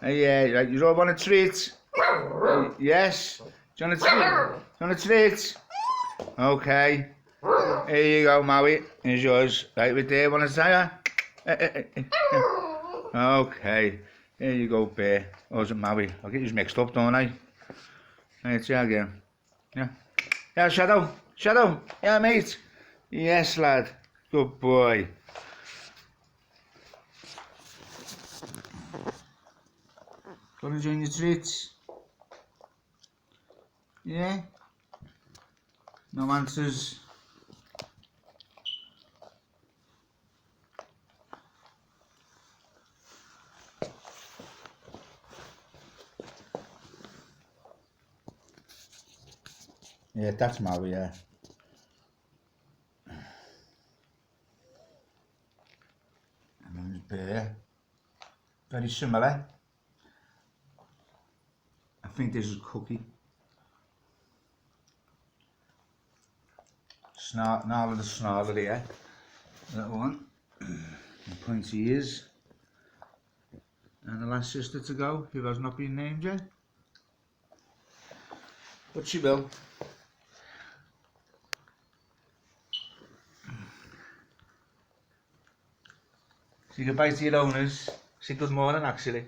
Yeah, right, you all want a treat? Yes. Do you want a treat? Do you want a treat? Okay. Here you go, Maui. Here's yours. Right with there, want to say her? Okay. Here you go, Bear. Or is it Maui? I'll get you mixed up, don't I? Right, try again. Yeah. Yeah, Shadow. Shadow. Yeah, mate. Yes, lad. Good boy. Gonna join your treats? Yeah? No answers? Yeah, that's Maui, yeah. And then there's Bear. Very similar. I think this is Cookie. Now with the snarler here. That one. And pointy ears. And the last sister to go, who has not been named yet. But she will. Say goodbye to your owners. Say good morning, actually.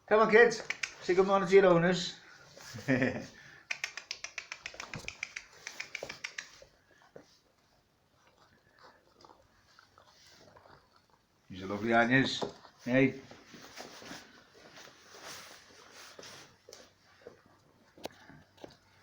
Come on, kids. Say good morning to your owners. These are lovely, aren't you? Hey.